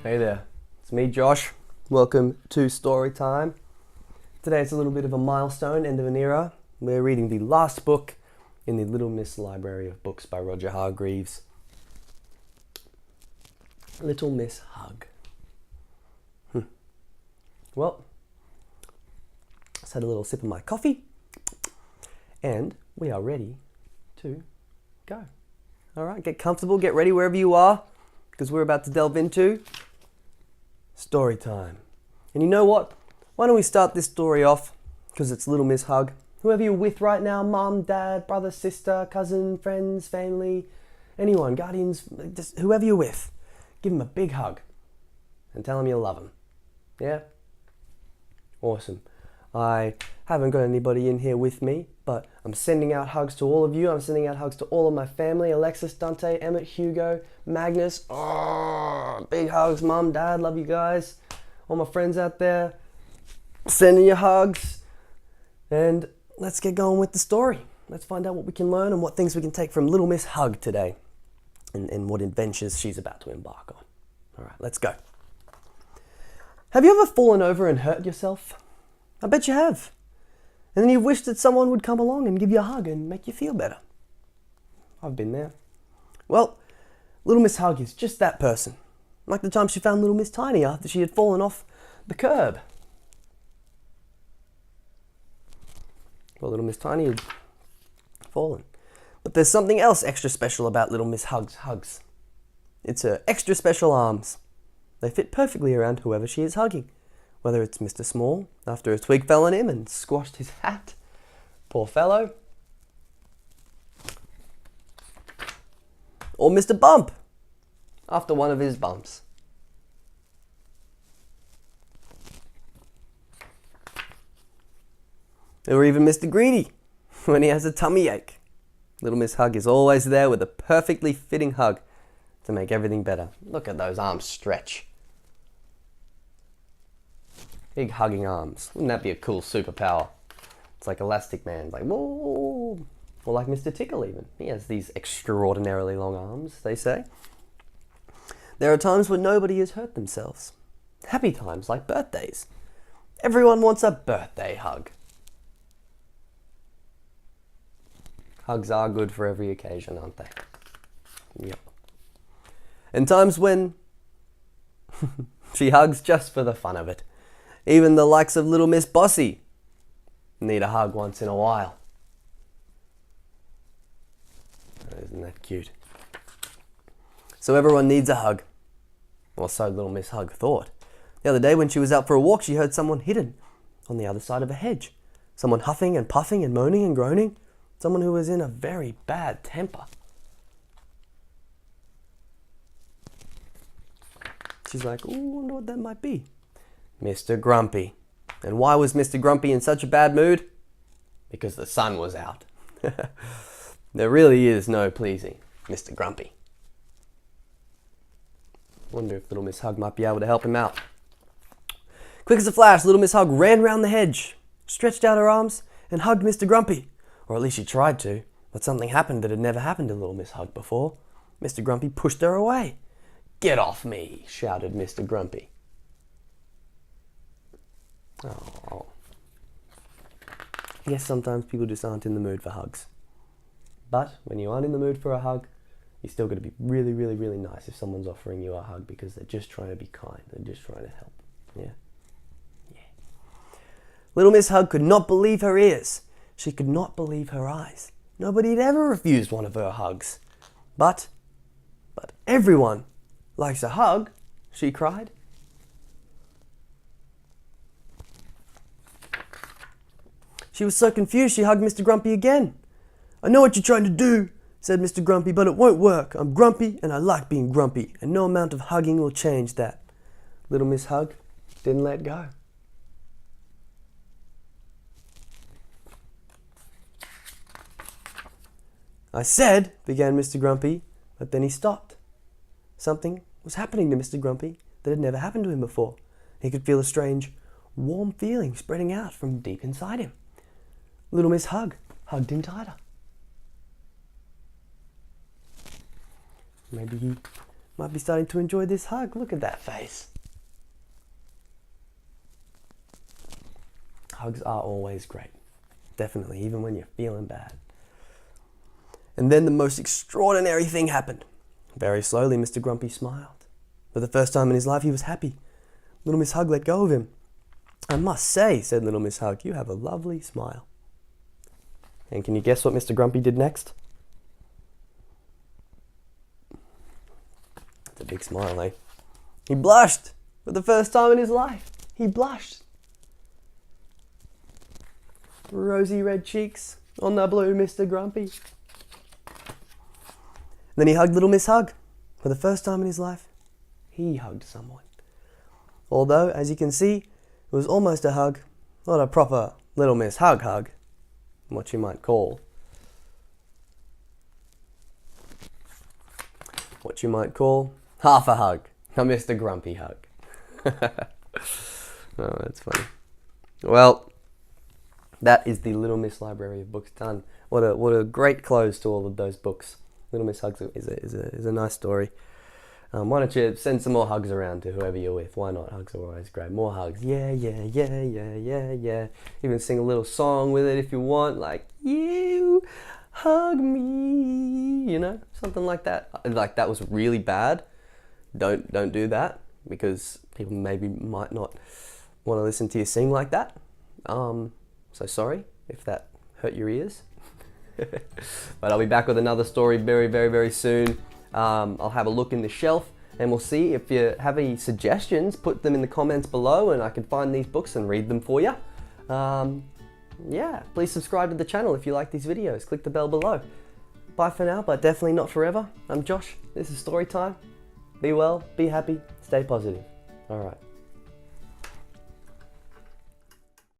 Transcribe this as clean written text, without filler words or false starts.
Hey there, it's me Josh. Welcome to Storytime. Today it's a little bit of a milestone, end of an era. We're reading the last book in the Little Miss Library of Books by Roger Hargreaves. Little Miss Hug. Well, just had a little sip of my coffee and we are ready to go. Alright, get comfortable, get ready wherever you are because we're about to delve into story time. And you know what? Why don't we start this story off, because it's Little Miss Hug. Whoever you're with right now, mum, dad, brother, sister, cousin, friends, family, anyone, guardians, just whoever you're with, give them a big hug and tell them you love them. Yeah? Awesome. I haven't got anybody in here with me, but I'm sending out hugs to all of you. I'm sending out hugs to all of my family, Alexis, Dante, Emmett, Hugo, Magnus. Oh, big hugs, mum, dad, love you guys. All my friends out there, sending you hugs. And let's get going with the story. Let's find out what we can learn and what things we can take from Little Miss Hug today and what adventures she's about to embark on. All right, let's go. Have you ever fallen over and hurt yourself? I bet you have. And then you wish that someone would come along and give you a hug and make you feel better. I've been there. Well, Little Miss Hug is just that person. Like the time she found Little Miss Tiny after she had fallen off the curb. Well, Little Miss Tiny had fallen. But there's something else extra special about Little Miss Hug's hugs. It's her extra special arms. They fit perfectly around whoever she is hugging. Whether it's Mr. Small, after a twig fell on him and squashed his hat. Poor fellow. Or Mr. Bump, after one of his bumps. Or even Mr. Greedy, when he has a tummy ache. Little Miss Hug is always there with a perfectly fitting hug to make everything better. Look at those arms stretch. Big hugging arms. Wouldn't that be a cool superpower? It's like Elastic Man, like whoa. Or like Mr. Tickle even. He has these extraordinarily long arms, they say. There are times when nobody has hurt themselves. Happy times like birthdays. Everyone wants a birthday hug. Hugs are good for every occasion, aren't they? Yep. And times when she hugs just for the fun of it. Even the likes of Little Miss Bossy need a hug once in a while. Isn't that cute? So everyone needs a hug. Or so Little Miss Hug thought. The other day when she was out for a walk, she heard someone hidden on the other side of a hedge. Someone huffing and puffing and moaning and groaning. Someone who was in a very bad temper. She's like, ooh, I wonder what that might be. Mr. Grumpy. And why was Mr. Grumpy in such a bad mood? Because the sun was out. There really is no pleasing Mr. Grumpy. Wonder if Little Miss Hug might be able to help him out. Quick as a flash, Little Miss Hug ran round the hedge, stretched out her arms, and hugged Mr. Grumpy. Or at least she tried to, but something happened that had never happened to Little Miss Hug before. Mr. Grumpy pushed her away. Get off me, shouted Mr. Grumpy. Oh. Yes, sometimes people just aren't in the mood for hugs. But when you aren't in the mood for a hug, you still got to be really, really, really nice if someone's offering you a hug because they're just trying to be kind. They're just trying to help. Yeah. Little Miss Hug could not believe her ears. She could not believe her eyes. Nobody had ever refused one of her hugs. But everyone likes a hug, she cried. She was so confused she hugged Mr. Grumpy again. I know what you're trying to do, said Mr. Grumpy, but it won't work. I'm grumpy and I like being grumpy, and no amount of hugging will change that. Little Miss Hug didn't let go. I said, began Mr. Grumpy, but then he stopped. Something was happening to Mr. Grumpy that had never happened to him before. He could feel a strange, warm feeling spreading out from deep inside him. Little Miss Hug hugged him tighter. Maybe he might be starting to enjoy this hug. Look at that face. Hugs are always great. Definitely, even when you're feeling bad. And then the most extraordinary thing happened. Very slowly, Mr. Grumpy smiled. For the first time in his life, he was happy. Little Miss Hug let go of him. I must say, said Little Miss Hug, you have a lovely smile. And can you guess what Mr. Grumpy did next? It's a big smile, eh? He blushed for the first time in his life. He blushed. Rosy red cheeks on the blue Mr. Grumpy. Then he hugged Little Miss Hug. For the first time in his life, he hugged someone. Although, as you can see, it was almost a hug, not a proper Little Miss Hug hug, what you might call half a hug, a Mr. Grumpy hug. Oh, that's funny. Well, that is the Little Miss Library of Books done. What a great close to all of those books. Little Miss Hugs is a nice story. Why don't you send some more hugs around to whoever you're with? Why not? Hugs are always great. More hugs. Yeah, yeah, yeah, yeah, yeah, yeah. Even sing a little song with it if you want, like, you hug me, you know, something like that. Like, that was really bad. Don't do that, because people maybe might not want to listen to you sing like that. So sorry if that hurt your ears. But I'll be back with another story very, very, very soon. I'll have a look in the shelf and we'll see. If you have any suggestions, put them in the comments below and I can find these books and read them for you. Yeah, please subscribe to the channel if you like these videos. Click the bell below. Bye for now, but definitely not forever. I'm Josh. This is Storytime. Be well, be happy, stay positive. All right.